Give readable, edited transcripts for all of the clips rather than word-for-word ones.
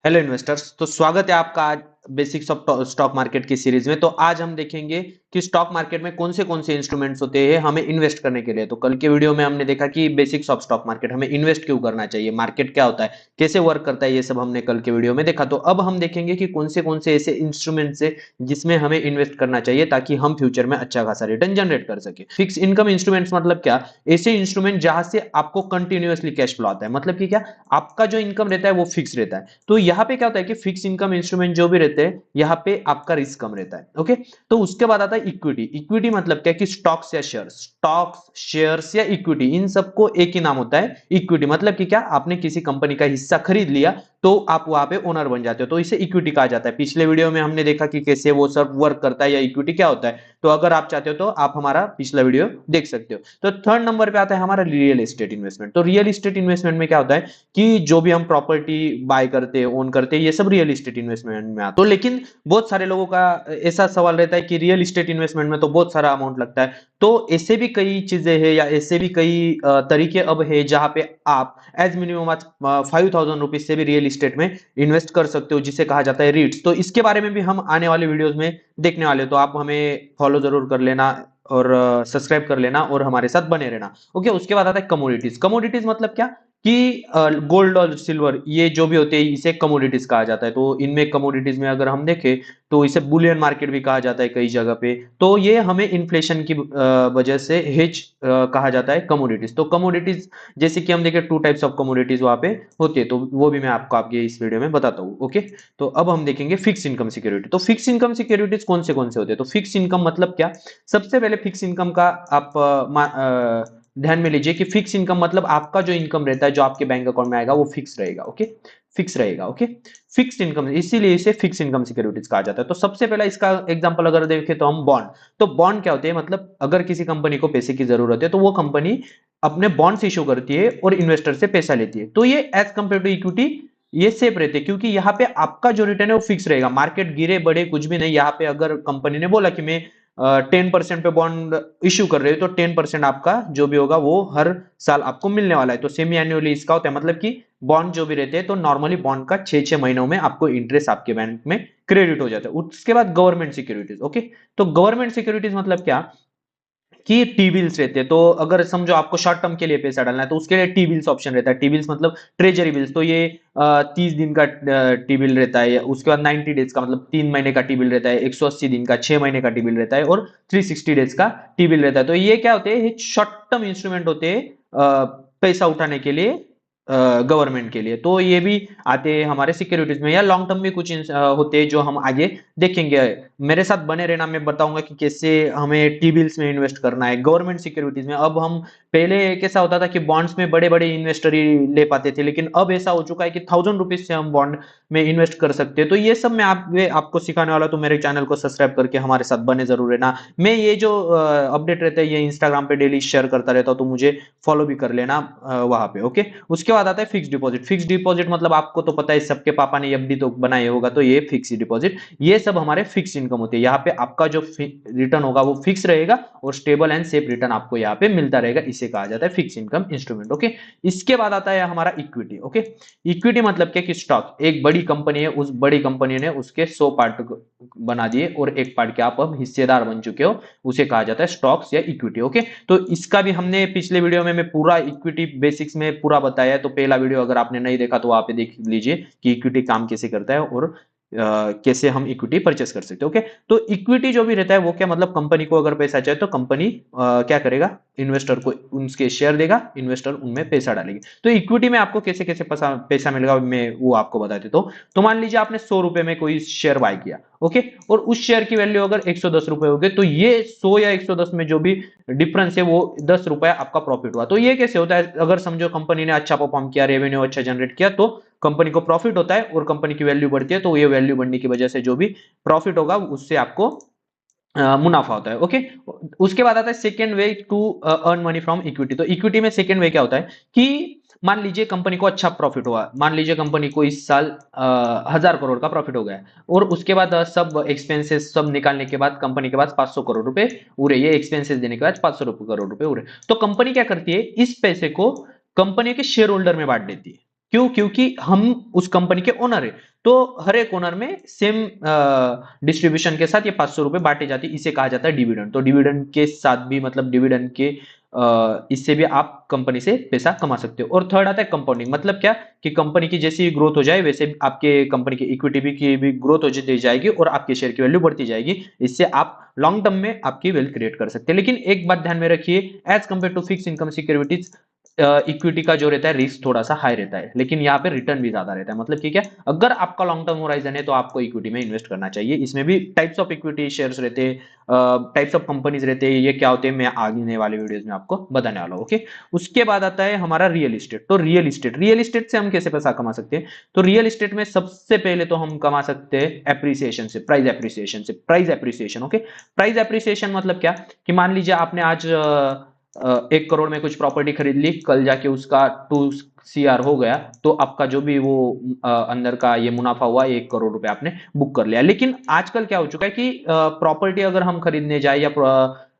Hello investors. तो स्वागत है आपका आज बेसिक्स ऑफ स्टॉक मार्केट की सीरीज में। तो आज हम देखेंगे कि स्टॉक मार्केट में कौन से इंस्ट्रूमेंट्स होते हैं हमें इन्वेस्ट करने के लिए। तो कल के वीडियो में हमने देखा कि बेसिक्स ऑफ स्टॉक मार्केट, हमें इन्वेस्ट क्यों करना चाहिए, मार्केट क्या होता है, कैसे वर्क करता है, ये सब हमने कल के वीडियो में देखा। तो अब हम देखेंगे कि कौन से ऐसे इंस्ट्रूमेंट्स है जिसमें हमें इन्वेस्ट करना चाहिए ताकि हम फ्यूचर में अच्छा खासा रिटर्न जनरेट कर सके। फिक्स इनकम इंस्ट्रूमेंट्स मतलब क्या? ऐसे इंस्ट्रूमेंट जहां से आपको कंटिन्यूअसली कैश फ्लो आता है। मतलब कि क्या, आपका जो इनकम रहता है वो फिक्स रहता है। तो यहाँ पे क्या होता है कि फिक्स इनकम इंस्ट्रूमेंट जो भी रहते हैं यहाँ पे आपका रिस्क कम रहता है। ओके, तो उसके बाद आता है इक्विटी। इक्विटी मतलब क्या कि स्टॉक्स या शेयर्स, स्टॉक्स शेयर्स या इक्विटी, इन सबको एक ही नाम होता है इक्विटी। मतलब कि क्या, आपने किसी कंपनी का हिस्सा खरीद लिया तो आप वहां पे ओनर बन जाते हो, तो इसे इक्विटी कहा जाता है। पिछले वीडियो में हमने देखा कि कैसे वो सब वर्क करता है या इक्विटी क्या होता है। तो अगर आप चाहते हो तो आप हमारा पिछला वीडियो देख सकते हो। तो थर्ड नंबर पे आता है हमारा रियल एस्टेट इन्वेस्टमेंट। तो रियल एस्टेट इन्वेस्टमेंट में क्या होता है कि जो भी हम प्रॉपर्टी बाय करते हैं, ओन करते हैं, ये सब रियल एस्टेट इन्वेस्टमेंट में आता है। तो लेकिन बहुत सारे लोगों का ऐसा सवाल रहता है कि रियल एस्टेट इन्वेस्टमेंट में तो बहुत सारा अमाउंट लगता है। तो ऐसे भी कई चीजें हैं या ऐसे भी कई तरीके अब है जहां पे आप एज मिनिमम आज 5,000 रुपीज से भी रियल एस्टेट में इन्वेस्ट कर सकते हो, जिसे कहा जाता है रीट्स। तो इसके बारे में भी हम आने वाले वीडियोस में देखने वाले हो, तो आप हमें फॉलो जरूर कर लेना और सब्सक्राइब कर लेना और हमारे साथ बने रहना। ओके, उसके बाद आता है कमोडिटीज। कमोडिटीज मतलब क्या कि गोल्ड और सिल्वर, ये जो भी होते हैं इसे कमोडिटीज कहा जाता है। तो इनमें कमोडिटीज में अगर हम देखें तो इसे बुलियन मार्केट भी कहा जाता है कई जगह पे। तो ये हमें इन्फ्लेशन की वजह से हेज कहा जाता है कमोडिटीज। तो कमोडिटीज जैसे कि हम देखें टू टाइप्स ऑफ कमोडिटीज वहां पे होते हैं, तो वो भी मैं आपको आपके इस वीडियो में बताता हूँ। ओके, तो अब हम देखेंगे फिक्स इनकम सिक्योरिटी। तो फिक्स इनकम सिक्योरिटीज कौन से होते हैं? तो फिक्स इनकम मतलब क्या? सबसे पहले फिक्स इनकम का आप ध्यान में लीजिए कि फिक्स इनकम मतलब आपका जो इनकम रहता है जो आपके बैंक अकाउंट में आएगा वो फिक्स रहेगा। ओके, फिक्स रहेगा। ओके, फिक्स इनकम, इसीलिए इसे फिक्स इनकम सिक्योरिटीज कहा जाता है। तो सबसे पहला इसका एग्जांपल अगर देखें तो हम बॉन्ड। तो बॉन्ड क्या होते हैं? मतलब अगर किसी कंपनी को पैसे की जरूरत है तो वो कंपनी अपने बॉन्ड्स इश्यू करती है और इन्वेस्टर से पैसा लेती है। तो ये एज कंपेयर टू इक्विटी ये सेफ रहते हैं, क्योंकि यहाँ पे आपका जो रिटर्न है वो फिक्स रहेगा। मार्केट गिरे बढ़े कुछ भी नहीं। यहाँ पे अगर कंपनी ने बोला कि मैं 10% पे बॉन्ड इश्यू कर रहे हो तो 10% आपका जो भी होगा वो हर साल आपको मिलने वाला है। तो सेमी एनुअली इसका होता है। मतलब कि बॉन्ड जो भी रहते हैं तो नॉर्मली बॉन्ड का 6 महीनों में आपको इंटरेस्ट आपके बैंक में क्रेडिट हो जाता है। उसके बाद गवर्नमेंट सिक्योरिटीज। ओके, तो गवर्नमेंट सिक्योरिटीज मतलब क्या कि टी बिल्स रहते हैं। तो अगर समझो आपको शॉर्ट टर्म के लिए पैसा डालना है तो उसके लिए टी बिल्स ऑप्शन रहता है। टी बिल्स मतलब ट्रेजरी बिल्स। तो ये 30 दिन का टी बिल रहता है। उसके बाद 90 डेज का मतलब 3 महीने का टी बिल रहता है। 180 दिन का, 6 महीने का टी बिल रहता है और 360 डेज का टी बिल रहता है। तो ये क्या होते हैं? शॉर्ट टर्म इंस्ट्रूमेंट होते हैं पैसा उठाने के लिए गवर्नमेंट के लिए। तो ये भी आते हैं हमारे सिक्योरिटीज में। या लॉन्ग टर्म भी कुछ होते हैं जो हम आगे देखेंगे। मेरे साथ बने रहना, मैं बताऊंगा कि कैसे हमें टी बिल्स में इन्वेस्ट करना है गवर्नमेंट सिक्योरिटीज में। अब हम पहले कैसा होता था कि बॉन्ड्स में बड़े बड़े इन्वेस्टर ही ले पाते थे, लेकिन अब ऐसा हो चुका है कि 1,000 रुपीज से हम बॉन्ड में इन्वेस्ट कर सकते हैं। तो ये सब मैं आपको सिखाने वाला, तो मेरे चैनल को सब्सक्राइब करके हमारे साथ बने जरूर रहना। मैं ये जो अपडेट रहता है ये इंस्टाग्राम पे डेली शेयर करता रहता हूँ, तो मुझे फॉलो भी कर लेना वहां पे। ओके, उसके बाद आता है फिक्स डिपॉजिट। फिक्स डिपॉजिट मतलब आपको तो पता है, सबके पापा ने एफडी तो बनाया होगा, तो ये फिक्स डिपॉजिट, ये सब हमारे फिक्स इनकम होती है। यहाँ पे आपका जो रिटर्न होगा वो फिक्स रहेगा और स्टेबल एंड सेफ रिटर्न आपको यहाँ पे मिलता रहेगा। इसे कहा जाता है फिक्स इनकम इंस्ट्रूमेंट। ओके, इसके बाद आता है हमारा इक्विटी। ओके, इक्विटी मतलब क्या कि स्टॉक, एक बड़ी कंपनी है, उस बड़ी कंपनी ने उसके 100 पार्ट बना दिए और एक पार्ट के आप अब हिस्सेदार बन चुके हो, उसे कहा जाता है स्टॉक्स या इक्विटी। ओके, तो इसका भी हमने पिछले वीडियो में मैं पूरा इक्विटी बेसिक्स में पूरा बताया है। तो पहला वीडियो अगर आपने नहीं देखा तो वहां पे देख लीजिए कि इक्विटी काम कैसे करता है और कैसे हम इक्विटी परचेस कर सकते हैं। ओके, तो इक्विटी जो भी रहता है वो क्या, मतलब कंपनी को अगर पैसा चाहिए तो कंपनी क्या करेगा, इन्वेस्टर को उनके शेयर देगा, इन्वेस्टर उनमें पैसा डालेंगे। तो इक्विटी में आपको कैसे कैसे पैसा मिलेगा मैं वो आपको बता देता हूँ। तो मान लीजिए आपने 100 रुपए में कोई शेयर बाय किया। ओके, और उस शेयर की वैल्यू अगर 110 रुपए हो गए तो ये 100 या 110 में जो भी डिफरेंस है वो 10 रुपए आपका प्रॉफिट हुआ। तो ये कैसे होता है? अगर समझो कंपनी ने अच्छा परफॉर्म किया, रेवेन्यू अच्छा जनरेट किया, तो कंपनी को प्रॉफिट होता है और कंपनी की वैल्यू बढ़ती है। तो ये वैल्यू बढ़ने की वजह से जो भी प्रॉफिट होगा उससे आपको मुनाफा होता है। ओके, उसके बाद आता है second way to earn money from equity. तो इक्विटी में सेकेंड वे क्या होता है कि मान लीजिए कंपनी को अच्छा प्रॉफिट हुआ, मान लीजिए कंपनी को इस साल 1,000 करोड़ का प्रॉफिट हो गया और उसके बाद सब एक्सपेंसेस सब निकालने के बाद कंपनी के पास 500 करोड़ रुपए उरे। ये एक्सपेंसेस देने के बाद 500 करोड़ रुपए उरे। तो कंपनी क्या करती है, इस पैसे को कंपनी के शेयर होल्डर में बांट देती है। क्यों? क्योंकि हम उस कंपनी के ओनर है, तो हर एक ओनर में सेम डिस्ट्रीब्यूशन के साथ ये 500 रुपए बांटे जाती है, इसे कहा जाता है डिविडेंड। तो डिविडेंड के साथ भी मतलब डिविडेंड के इससे भी आप कंपनी से पैसा कमा सकते हो। और थर्ड आता है कंपाउंडिंग, मतलब क्या कि कंपनी की जैसी ग्रोथ हो जाए वैसे आपके कंपनी की इक्विटी भी की भी ग्रोथ हो जाएगी और आपके शेयर की वैल्यू बढ़ती जाएगी। इससे आप लॉन्ग टर्म में आपकी वेल्थ क्रिएट कर सकते हैं। लेकिन एक बात ध्यान में रखिए, as compare to fix income securities, equity का जो रहता है रिस्क थोड़ा सा हाई रहता है, लेकिन यहाँ पे रिटर्न भी ज्यादा रहता है। मतलब कि क्या, अगर आपका लॉन्ग टर्म होराइजन है तो आपको इक्विटी में इन्वेस्ट करना चाहिए। इसमें भी टाइप्स ऑफ इक्विटी शेयर्स रहते हैं, टाइप्स ऑफ कंपनीज रहते हैं, ये क्या होते हैं मैं आगे वाले वीडियोस में आपको बताने वाला हूँ। ओके, उसके बाद आता है हमारा रियल इस्टेट। तो रियल इस्टेट से हम कैसे पैसा कमा सकते हैं? तो रियल इस्टेट में सबसे पहले तो हम कमा सकते हैं एप्रिसिएशन से, प्राइस एप्रिसिएशन से। Price appreciation, okay, price appreciation मतलब क्या कि मान लीजिए आपने आज 1 करोड़ में कुछ प्रॉपर्टी खरीद ली, कल जाके उसका 2 CR हो गया, तो आपका जो भी वो अंदर का ये मुनाफा हुआ 1 करोड़ रुपए आपने बुक कर लिया। लेकिन आजकल क्या हो चुका है कि प्रॉपर्टी अगर हम खरीदने जाए या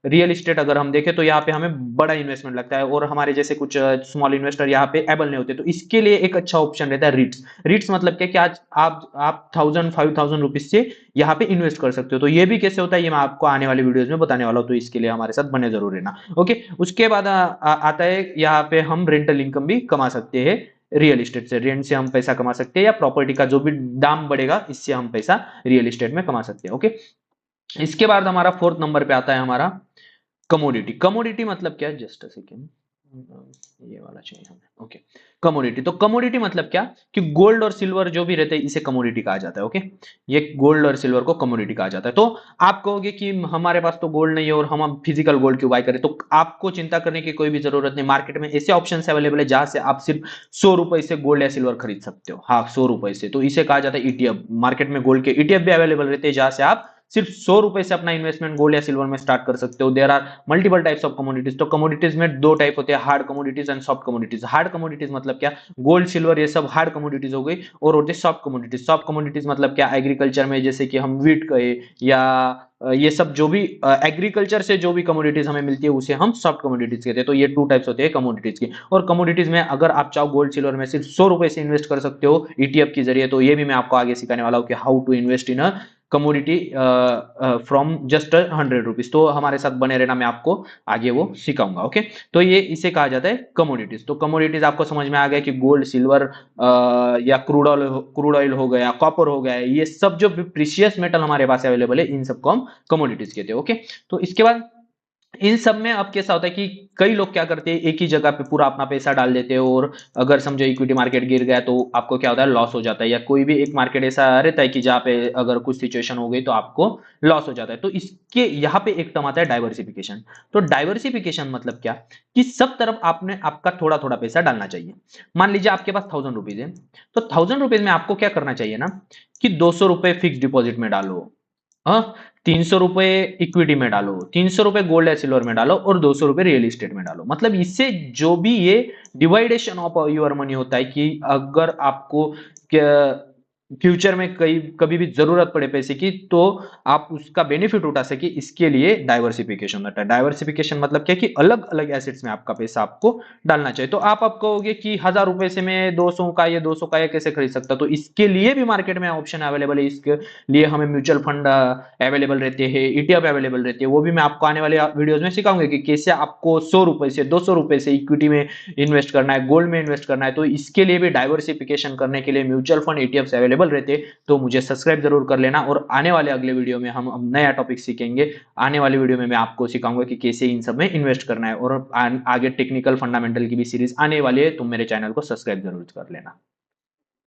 रियल इस्टेट अगर हम देखें तो यहाँ पे हमें बड़ा इन्वेस्टमेंट लगता है और हमारे जैसे कुछ स्मॉल इन्वेस्टर यहाँ पे एबल नहीं होते। तो इसके लिए एक अच्छा ऑप्शन रहता है रिट्स। रिट्स मतलब क्या कि आज आप 1000-5000 रुपीज से यहाँ पे इन्वेस्ट कर सकते हो। तो ये भी कैसे होता है ये मैं आपको आने वाले वीडियोस में बताने वाला हूँ, तो इसके लिए हमारे साथ बने जरूर रहना। ओके, उसके बाद आता है यहाँ पे हम रेंटल इनकम भी कमा सकते हैं। रियल इस्टेट से, रेंट से हम पैसा कमा सकते हैं या प्रॉपर्टी का जो भी दाम बढ़ेगा इससे हम पैसा रियल इस्टेट में कमा सकते हैं। ओके, इसके बाद हमारा फोर्थ नंबर पे आता है हमारा कमोडिटी। कमोडिटी मतलब क्या है, जस्ट अ सेकेंड, ये वाला चाहिए हमें। Okay, commodity. तो कमोडिटी मतलब क्या कि गोल्ड और सिल्वर जो भी रहते हैं इसे कमोडिटी कहा जाता है। ओके, ये गोल्ड और सिल्वर को कमोडिटी कहा जाता है। तो आप कहोगे कि हमारे पास तो गोल्ड नहीं है और हम फिजिकल गोल्ड क्यों बाय करें? तो आपको चिंता करने की कोई भी जरूरत नहीं। मार्केट में ऐसे ऑप्शन अवेलेबल है जहां से आप सिर्फ 100 रुपए से गोल्ड या सिल्वर खरीद सकते हो। हाँ, 100 रुपए से। तो इसे कहा जाता है ईटीएफ। मार्केट में गोल्ड के ईटीएफ भी अवेलेबल रहते हैं जहां से आप सिर्फ 100 रुपए से अपना इन्वेस्टमेंट गोल्ड या सिल्वर में स्टार्ट कर सकते हो। There are multiple types of commodities. तो कमोडिटीज में दो टाइप होते हैं, hard commodities and soft commodities. Hard commodities मतलब क्या, गोल्ड सिल्वर ये सब हार्ड कमोडिटीज हो गई। और होते सॉफ्ट कमोडिटीज। सॉफ्ट कमोडिटीज मतलब क्या, एग्रीकल्चर में जैसे कि हम वीट कहे या ये सब जो भी एग्रीकल्चर से जो भी कमोडिटीज हमें मिलती है उसे हम सॉफ्ट कमोडिटीज कहते हैं। तो ये 2 टाइप्स होते हैं कमोडिटीज की। और कमोडिटीज में अगर आप चाहो गोल्ड सिल्वर में सिर्फ 100 रुपए से इन्वेस्ट कर सकते हो ईटीएफ के जरिए। तो ये भी मैं आपको आगे सिखाने वाला हूँ कि how to invest in a commodity from just 100 rupees. तो हमारे साथ बने रहना, मैं आपको आगे वो सिखाऊंगा। ओके, तो ये इसे कहा जाता है कमोडिटीज। तो कमोडिटीज आपको समझ में आ गया कि गोल्ड सिल्वर या क्रूड ऑयल हो गया, कॉपर हो गया, ये सब जो प्रीशियस मेटल हमारे पास अवेलेबल है इन सबको हम कमोडिटीज कहते हैं। ओके, तो इसके बाद इन सब में अब कैसा होता है कि कई लोग क्या करते हैं, एक ही जगह पे पूरा अपना पैसा डाल देते हैं और अगर समझो इक्विटी मार्केट गिर गया तो आपको क्या होता है, लॉस हो जाता है। या कोई भी एक मार्केट ऐसा रहता है कि जहां पे अगर कुछ सिचुएशन हो गई तो आपको लॉस हो जाता है। तो इसके यहाँ पे एक टर्म आता है डाइवर्सिफिकेशन। तो डाइवर्सिफिकेशन मतलब क्या कि सब तरफ आपने आपका थोड़ा थोड़ा पैसा डालना चाहिए। मान लीजिए आपके पास 1000 रुपीज है, तो 1000 रुपीज में आपको क्या करना चाहिए ना कि 200 रुपए फिक्स डिपॉजिट में डालो, हाँ, 300 रुपए इक्विटी में डालो, 300 रुपए गोल्ड या सिल्वर में डालो और 200 रुपए रियल एस्टेट में डालो। मतलब इससे जो भी ये डिवाइडेशन ऑफ योर मनी होता है कि अगर आपको फ्यूचर में कई कभी भी जरूरत पड़े पैसे की तो आप उसका बेनिफिट उठा सके, इसके लिए डाइवर्सिफिकेशन होता है। डाइवर्सिफिकेशन मतलब क्या कि अलग अलग एसेट्स में आपका पैसा आपको डालना चाहिए। तो आप कहोगे कि 1000 रुपए से मैं 200 का ये 200 का ये कैसे खरीद सकता? तो इसके लिए भी मार्केट में ऑप्शन अवेलेबल है। इसके लिए हमें म्यूचुअल फंड अवेलेबल रहते हैं, ईटीएफ अवेलेबल रहती है। वो भी मैं आपको आने वाले वीडियोस में सिखाऊंगा कि कैसे आपको 100 रुपए से 200 रुपए से इक्विटी में इन्वेस्ट करना है, गोल्ड में इन्वेस्ट करना है। तो इसके लिए भी डाइवर्सिफिकेशन करने के लिए म्यूचुअल फंड ईटीएफ अवेलेबल रहते। तो मुझे सब्सक्राइब जरूर कर लेना। और आने वाले अगले वीडियो में हम नया टॉपिक सीखेंगे। आने वाले वीडियो में मैं आपको सिखाऊंगा कि कैसे इन सब में इन्वेस्ट करना है। और आगे टेक्निकल फंडामेंटल की भी सीरीज आने वाली है, तो मेरे चैनल को सब्सक्राइब जरूर कर लेना।